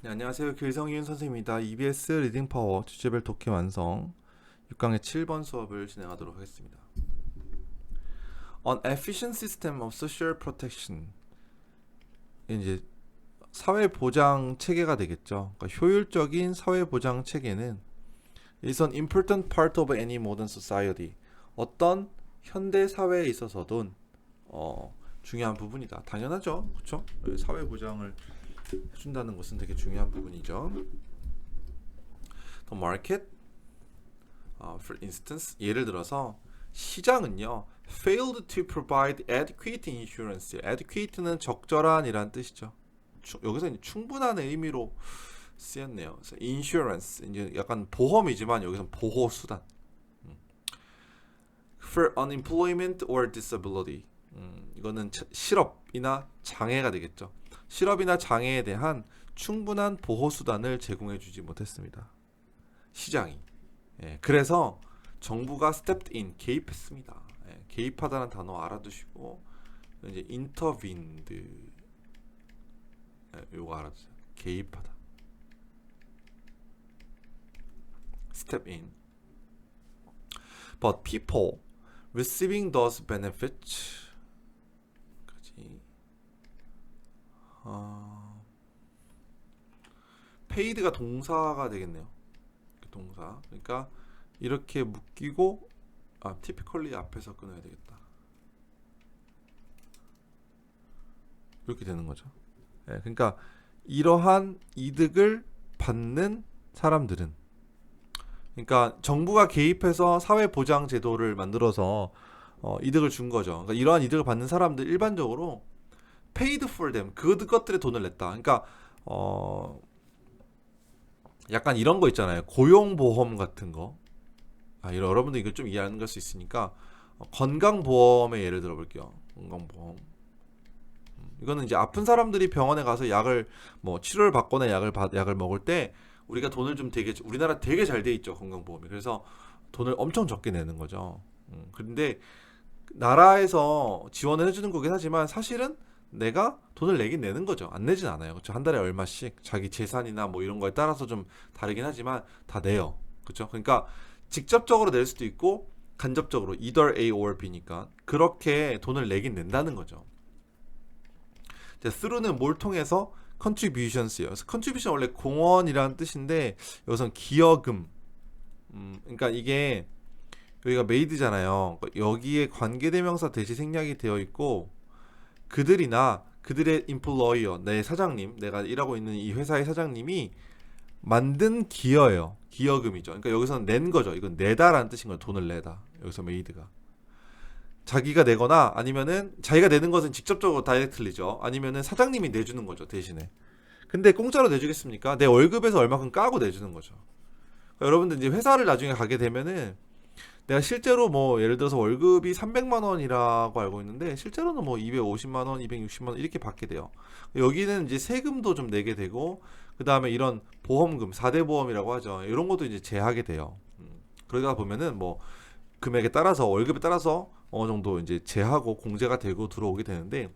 네, 안녕하세요. 길성이윤 선생님입니다. EBS 리딩 파워 주제별 독해 완성 6강의 7번 수업을 진행하도록 하겠습니다. An efficient system of social protection. 이제 사회 보장 체계가 되겠죠. 그러니까 효율적인 사회 보장 체계는 is an important part of any modern society. 어떤 현대 사회에 있어서도 중요한 부분이다. 당연하죠. 그렇죠? 사회 보장을 해준다는 것은 되게 중요한 부분이죠. The market, for instance, 예를 들어서 시장은요, failed to provide adequate insurance. adequate는 적절한이란 뜻이죠. 여기서 충분한 의미로 쓰였네요. 그래서 insurance, 이제 약간 보험이지만 여기서 보호 수단. For unemployment or disability. 이거는 실업이나 장애가 되겠죠. 실업이나 장애에 대한 충분한 보호 수단을 제공해주지 못했습니다. 시장이. 그래서 정부가 stepped in, 개입했습니다. 개입하다는 단어 알아두시고 이제 intervened, 요거 알아두세요. 개입하다. step in. But people receiving those benefits, paid가 동사가 되겠네요. 동사. 그러니까 이렇게 묶이고 typically 앞에서 끊어야 되겠다. 이렇게 되는 거죠. 그러니까 이러한 이득을 받는 사람들은, 그러니까 정부가 개입해서 사회보장 제도를 만들어서 이득을 준 거죠. 그러니까 이러한 이득을 받는 사람들 일반적으로 paid for them, 그것들에 돈을 냈다. 그러니까 약간 이런 거 있잖아요. 고용보험 같은 거. 여러분들 이거 좀 이해하는 걸 수 있으니까 건강보험의 예를 들어볼게요. 건강보험. 이거는 이제 아픈 사람들이 병원에 가서 약을 치료를 받거나 약을 먹을 때 우리가 돈을 좀 되게, 우리나라 되게 잘 돼 있죠, 건강보험이. 그래서 돈을 엄청 적게 내는 거죠. 그런데 나라에서 지원을 해주는 거긴 하지만 사실은 내가 돈을 내긴 내는 거죠. 안 내진 않아요. 그렇죠? 한 달에 얼마씩 자기 재산이나 이런 거에 따라서 좀 다르긴 하지만 다 내요. 그렇죠? 그러니까 직접적으로 낼 수도 있고 간접적으로 either A or B니까 그렇게 돈을 내긴 낸다는 거죠. through는 뭘 통해서 contributions예요. 그래서 contribution 원래 공헌이라는 뜻인데 여기서는 기여금. 그러니까 이게 여기가 made잖아요. 여기에 관계대명사 대시 생략이 되어 있고 그들이나 그들의 employer, 내 사장님, 내가 일하고 있는 이 회사의 사장님이 만든 기여예요. 기여금이죠. 그러니까 여기서는 낸 거죠. 이건 내다라는 뜻인 거예요. 돈을 내다. 여기서 made가. 자기가 내거나 아니면은 자기가 내는 것은 직접적으로 다이렉트리죠. 아니면은 사장님이 내주는 거죠, 대신에. 근데 공짜로 내주겠습니까? 내 월급에서 얼마큼 까고 내주는 거죠. 그러니까 여러분들 이제 회사를 나중에 가게 되면은 내가 실제로 예를 들어서 월급이 300만 원이라고 알고 있는데 실제로는 250만 원, 260만 원 이렇게 받게 돼요. 여기는 이제 세금도 좀 내게 되고 그다음에 이런 보험금, 4대 보험이라고 하죠. 이런 것도 이제 제하게 돼요. 그러다 보면은 금액에 따라서 월급에 따라서 어느 정도 이제 제하고 공제가 되고 들어오게 되는데,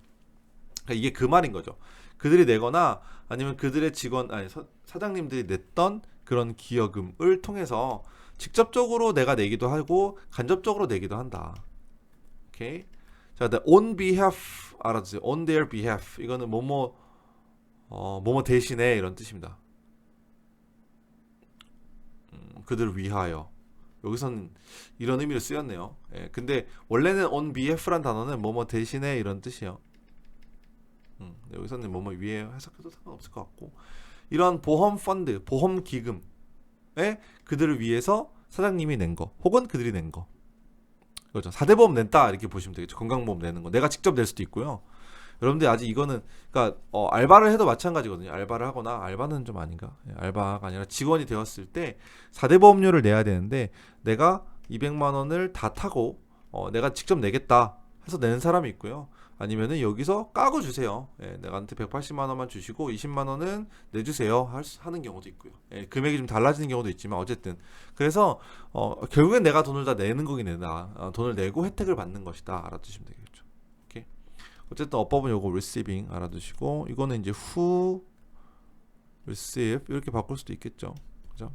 그러니까 이게 그 말인 거죠. 그들이 내거나 아니면 그들의 직원, 아니 사장님들이 냈던 그런 기여금을 통해서 직접적으로 내가 내기도 하고 간접적으로 내기도 한다. 오케이. 자, on behalf 알아두세요. on their behalf, 이거는 뭐뭐 대신에 이런 뜻입니다. 그들을 위하여. 여기서는 이런 의미로 쓰였네요. 근데 원래는 on behalf란 단어는 뭐뭐 대신에 이런 뜻이에요. 여기서는 뭐뭐 위에 해석해도 상관없을 것 같고, 이런 보험 펀드, 보험 기금에 그들을 위해서 사장님이 낸 거, 혹은 그들이 낸 거. 그렇죠. 4대 보험 냈다 이렇게 보시면 되겠죠. 건강보험 내는 거. 내가 직접 낼 수도 있고요. 여러분들 아직 이거는, 그러니까 알바를 해도 마찬가지거든요. 알바를 하거나, 알바는 좀 아닌가? 알바가 아니라 직원이 되었을 때 4대 보험료를 내야 되는데 내가 200만 원을 다 타고 내가 직접 내겠다 해서 내는 사람이 있고요. 아니면은 여기서 까고 주세요. 내가한테 180만 원만 주시고 20만 원은 내주세요 하는 경우도 있고요. 금액이 좀 달라지는 경우도 있지만 어쨌든 그래서 결국엔 내가 돈을 다 내는 거긴 내다. 돈을 내고 혜택을 받는 것이다. 알아두시면 되겠죠. 오케이. 어쨌든 어법은 요거 receiving 알아두시고, 이거는 이제 who receive 이렇게 바꿀 수도 있겠죠. 그죠?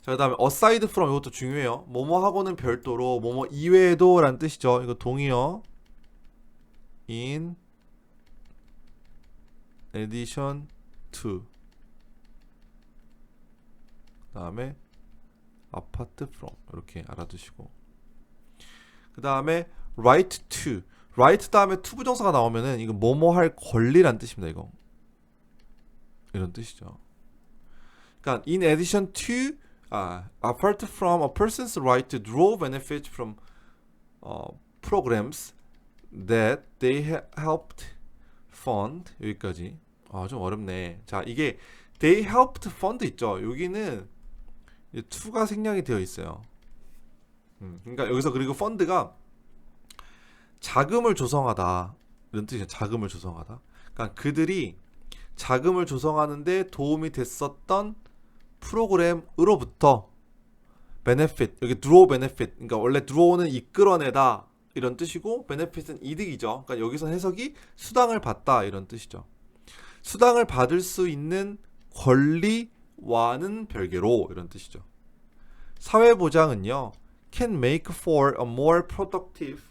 자, 그다음에 aside from 이것도 중요해요. 뭐뭐하고는 별도로 뭐뭐 이외에도 라는 뜻이죠. 이거 동의어 in addition to 그다음에 apart from 이렇게 알아두시고 그다음에 right to right 다음에 to 부정사가 나오면은 이거 뭐뭐 할 권리란 뜻입니다. 이거 이런 뜻이죠. 그러니까 in addition to apart from a person's right to draw benefits from programs that they helped fund 여기까지 좀 어렵네. 자, 이게 they helped fund 있죠. 여기는 to가 생략이 되어 있어요. 그러니까 여기서 그리고 펀드가 자금을 조성하다 이런 뜻이에요. 자금을 조성하다. 그러니까 그들이 자금을 조성하는데 도움이 됐었던 프로그램으로부터 benefit 여기 draw benefit 그러니까 원래 draw는 이끌어내다 이런 뜻이고 benefit은 이득이죠. 그러니까 여기서 해석이 수당을 받다 이런 뜻이죠. 수당을 받을 수 있는 권리와는 별개로 이런 뜻이죠. 사회보장은요 can make for a more productive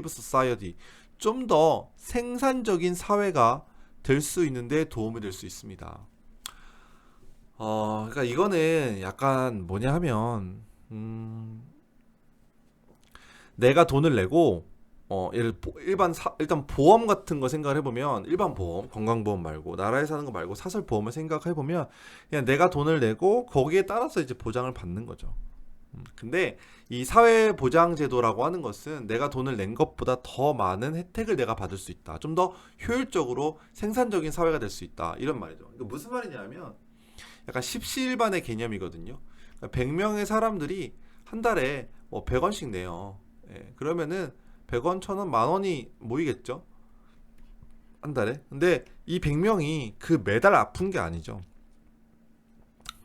society 좀 더 생산적인 사회가 될 수 있는데 도움이 될 수 있습니다. 그러니까 이거는 약간 뭐냐 하면 내가 돈을 내고 일단 보험 같은 거 생각을 해보면 일반 보험, 건강보험 말고 나라에서 하는 거 말고 사설 보험을 생각해보면 그냥 내가 돈을 내고 거기에 따라서 이제 보장을 받는 거죠. 근데 이 사회보장제도라고 하는 것은 내가 돈을 낸 것보다 더 많은 혜택을 내가 받을 수 있다. 좀 더 효율적으로 생산적인 사회가 될 수 있다. 이런 말이죠. 그러니까 무슨 말이냐면 약간 십시일반의 개념이거든요. 그러니까 100명의 사람들이 한 달에 뭐 100원씩 내요. 그러면은 100원, 1000원, 만원이 모이겠죠. 한 달에. 근데 이 100명이 그 매달 아픈 게 아니죠.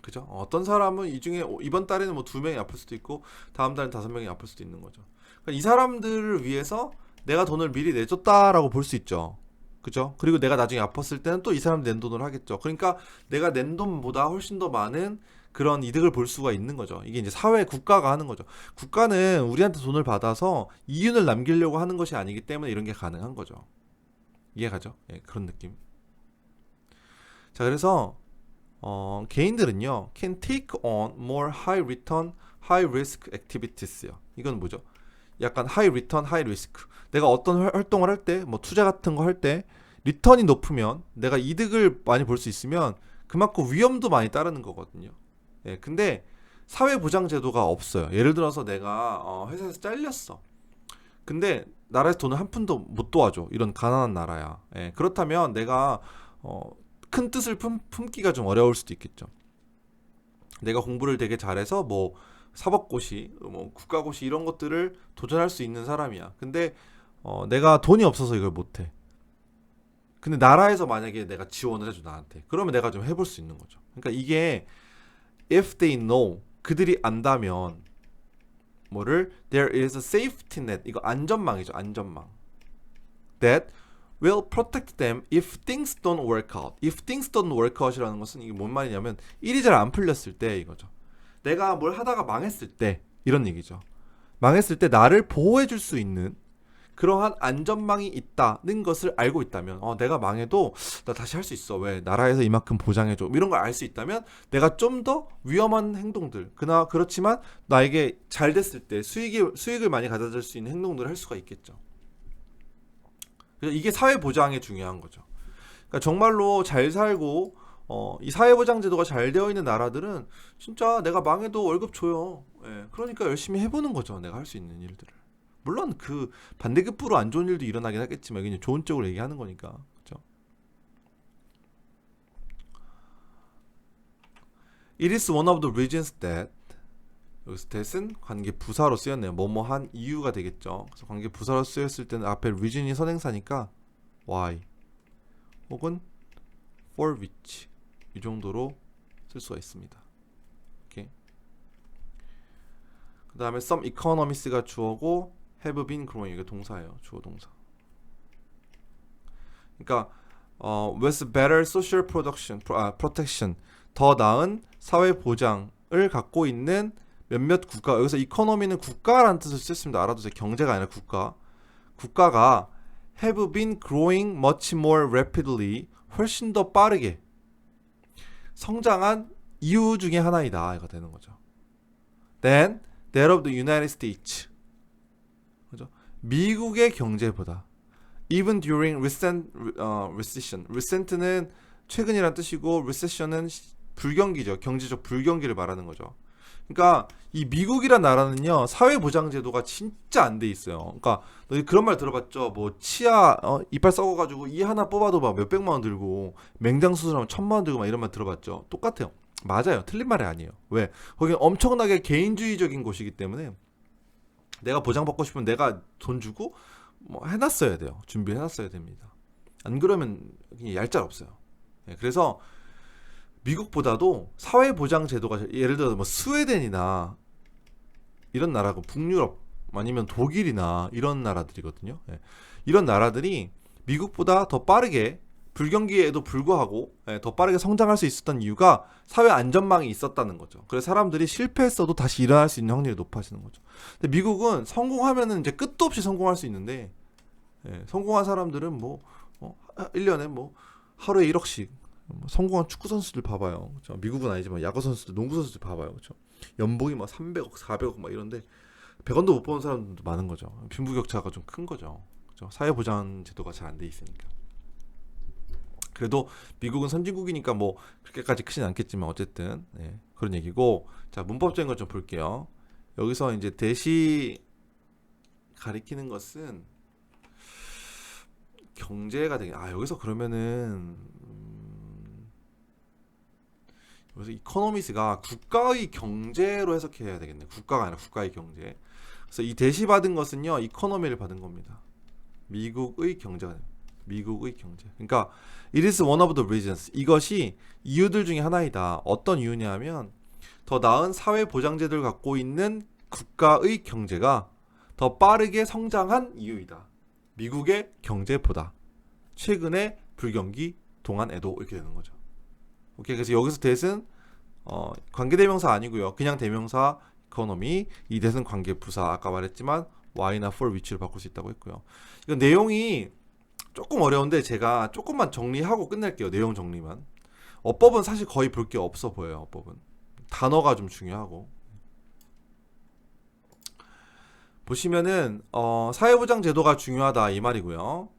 그죠? 어떤 사람은 이 중에 이번 달에는 뭐 2명이 아플 수도 있고 다음 달엔 5명이 아플 수도 있는 거죠. 그러니까 이 사람들을 위해서 내가 돈을 미리 내줬다라고 볼 수 있죠. 그죠? 그리고 내가 나중에 아팠을 때는 또 이 사람 낸 돈을 하겠죠. 그러니까 내가 낸 돈보다 훨씬 더 많은 그런 이득을 볼 수가 있는 거죠. 이게 이제 사회 국가가 하는 거죠. 국가는 우리한테 돈을 받아서 이윤을 남기려고 하는 것이 아니기 때문에 이런 게 가능한 거죠. 이해가죠? 그런 느낌. 자, 그래서 개인들은요 can take on more high return, high risk activities요. 이건 뭐죠? 약간 high return, high risk. 내가 어떤 활동을 할 때, 뭐 투자 같은 거 할 때 리턴이 높으면 내가 이득을 많이 볼 수 있으면 그만큼 위험도 많이 따르는 거거든요. 근데 사회보장제도가 없어요. 예를 들어서 내가 회사에서 잘렸어. 근데 나라에서 돈을 한 푼도 못 도와줘. 이런 가난한 나라야. 그렇다면 내가 큰 뜻을 품기가 좀 어려울 수도 있겠죠. 내가 공부를 되게 잘해서 뭐 사법고시, 뭐 국가고시 이런 것들을 도전할 수 있는 사람이야. 근데 내가 돈이 없어서 이걸 못해. 근데 나라에서 만약에 내가 지원을 해줘 나한테. 그러면 내가 좀 해볼 수 있는 거죠. 그러니까 이게 if they know 그들이 안다면 뭐를 there is a safety net 이거 안전망이죠. 안전망. that will protect them if things don't work out. If things don't work out이라는 것은 이게 뭔 말이냐면 일이 잘 안 풀렸을 때 이거죠. 내가 뭘 하다가 망했을 때 이런 얘기죠. 망했을 때 나를 보호해 줄 수 있는 그러한 안전망이 있다는 것을 알고 있다면 내가 망해도 나 다시 할 수 있어. 왜? 나라에서 이만큼 보장해 줘. 이런 걸 알 수 있다면 내가 좀 더 위험한 행동들 그렇지만 나에게 잘 됐을 때 수익을 많이 가져다 줄 수 있는 행동들을 할 수가 있겠죠. 이게 사회보장에 중요한 거죠. 그러니까 정말로 잘 살고 이 사회보장제도가 잘 되어 있는 나라들은 진짜 내가 망해도 월급 줘요. 그러니까 열심히 해보는 거죠. 내가 할 수 있는 일들을. 물론 그 반대급부로 안 좋은 일도 일어나긴 하겠지만 그냥 좋은 쪽으로 얘기하는 거니까. 그렇죠? It is one of the reasons that 여기서 that은 관계 부사로 쓰였네요. 뭐뭐한 이유가 되겠죠. 그래서 관계 부사로 쓰였을 때는 앞에 reason이 선행사니까 why 혹은 for which 이 정도로 쓸 수가 있습니다. 오케이. 그 다음에 some economics가 주어고 have been growing 이게 동사예요. 주어 동사. 그러니까 with better social protection, 더 나은 사회 보장을 갖고 있는 몇몇 국가, 여기서 이코노미는 국가라는 뜻을 썼습니다. 알아두세요. 경제가 아니라 국가가 have been growing much more rapidly, 훨씬 더 빠르게 성장한 이유 중에 하나이다. 이거 되는 거죠. Then that of the United States. 그죠? 미국의 경제보다 even during recession. recent는 최근이란 뜻이고 recession은 불경기죠. 경제적 불경기를 말하는 거죠. 그러니까 이 미국이란 나라는요, 사회보장제도가 진짜 안 돼 있어요. 그러니까 너 그런 말 들어봤죠? 뭐 치아 이빨 썩어가지고 이 하나 뽑아도 막 몇백만 원 들고 맹장 수술하면 1,000만 원 들고 막 이런 말 들어봤죠? 똑같아요. 맞아요. 틀린 말이 아니에요. 왜? 거기는 엄청나게 개인주의적인 곳이기 때문에 내가 보장받고 싶으면 내가 돈 주고 뭐 해놨어야 돼요. 준비해놨어야 됩니다. 안 그러면 그냥 얄짤없어요. 네, 그래서 미국보다도 사회보장제도가, 예를 들어서 뭐 스웨덴이나 이런 나라고, 북유럽 아니면 독일이나 이런 나라들이거든요. 예. 이런 나라들이 미국보다 더 빠르게 불경기에도 불구하고 더 빠르게 성장할 수 있었던 이유가 사회 안전망이 있었다는 거죠. 그래서 사람들이 실패했어도 다시 일어날 수 있는 확률이 높아지는 거죠. 근데 미국은 성공하면은 이제 끝도 없이 성공할 수 있는데, 성공한 사람들은 뭐 1년에 뭐 하루에 1억씩, 성공한 축구 선수들 봐봐요. 그렇죠? 미국은 아니지만 야구 선수들, 농구 선수들 봐봐요. 그렇죠? 연봉이 막 300억, 400억 막 이런데 100원도 못 버는 사람들도 많은 거죠. 빈부격차가 좀 큰 거죠. 그렇죠? 사회보장 제도가 잘 안 돼 있으니까. 그래도 미국은 선진국이니까 뭐 그렇게까지 크진 않겠지만 어쨌든 그런 얘기고. 자, 문법적인 것 좀 볼게요. 여기서 이제 대시 가리키는 것은 경제가 되게, 여기서 그러면은 그래서 이코노미스가 국가의 경제로 해석해야 되겠네. 국가가 아니라 국가의 경제. 그래서 이 대시 받은 것은요, 이코노미를 받은 겁니다. 미국의 경제가, 미국의 경제. 그러니까 it is one of the reasons. 이것이 이유들 중에 하나이다. 어떤 이유냐면 더 나은 사회 보장제도를 갖고 있는 국가의 경제가 더 빠르게 성장한 이유이다. 미국의 경제보다 최근의 불경기 동안에도, 이렇게 되는 거죠. 오케이. 그래서 여기서 that은 관계대명사 아니고요. 그냥 대명사 economy. 이 that은 관계부사. 아까 말했지만 why나 for which로 바꿀 수 있다고 했고요. 이건 내용이 조금 어려운데 제가 조금만 정리하고 끝낼게요. 내용 정리만. 어법은 사실 거의 볼 게 없어 보여요. 어법은 단어가 좀 중요하고. 보시면은 사회보장 제도가 중요하다 이 말이고요.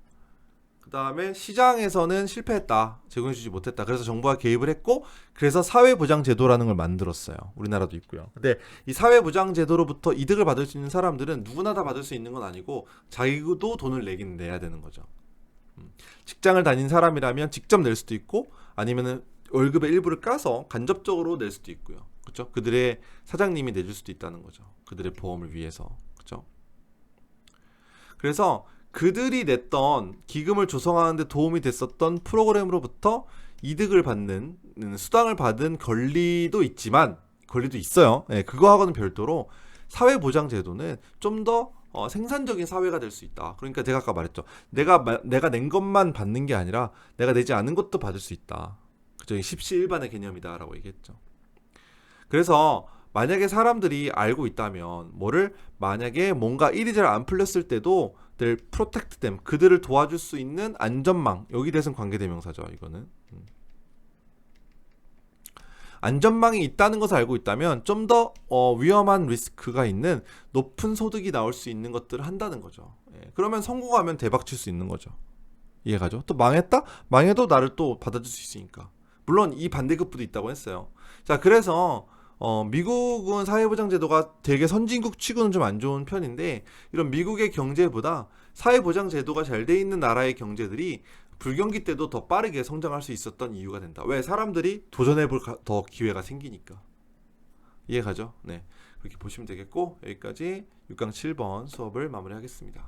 그 다음에 시장에서는 실패했다, 제공해주지 못했다. 그래서 정부가 개입을 했고, 그래서 사회보장제도라는 걸 만들었어요. 우리나라도 있고요. 근데 이 사회보장제도로부터 이득을 받을 수 있는 사람들은 누구나 다 받을 수 있는 건 아니고 자기도 돈을 내긴 내야 되는 거죠. 직장을 다닌 사람이라면 직접 낼 수도 있고, 아니면은 월급의 일부를 까서 간접적으로 낼 수도 있고요. 그렇죠? 그들의 사장님이 내줄 수도 있다는 거죠. 그들의 보험을 위해서. 그렇죠? 그래서 그들이 냈던 기금을 조성하는 데 도움이 됐었던 프로그램으로부터 이득을 받는, 수당을 받은 권리도 있지만, 권리도 있어요. 그거하고는 별도로 사회보장제도는 좀 더 생산적인 사회가 될 수 있다. 그러니까 제가 아까 말했죠. 내가 낸 것만 받는 게 아니라 내가 내지 않은 것도 받을 수 있다. 그죠? 십시일반의 개념이다라고 얘기했죠. 그래서 만약에 사람들이 알고 있다면 만약에 뭔가 일이 잘 안 풀렸을 때도 they'll protect them. 그들을 도와줄 수 있는 안전망. 여기 대해서는 관계대명사죠. 이거는. 안전망이 있다는 것을 알고 있다면 좀 더 위험한 리스크가 있는 높은 소득이 나올 수 있는 것들을 한다는 거죠. 그러면 성공하면 대박 칠 수 있는 거죠. 이해가죠? 또 망했다? 망해도 나를 또 받아줄 수 있으니까. 물론 이 반대급부도 있다고 했어요. 자, 그래서 미국은 사회보장제도가 되게 선진국 치고는 좀 안 좋은 편인데, 이런 미국의 경제보다 사회보장제도가 잘 돼 있는 나라의 경제들이 불경기 때도 더 빠르게 성장할 수 있었던 이유가 된다. 왜? 사람들이 도전해볼 더 기회가 생기니까. 이해가죠? 네, 그렇게 보시면 되겠고, 여기까지 6강 7번 수업을 마무리하겠습니다.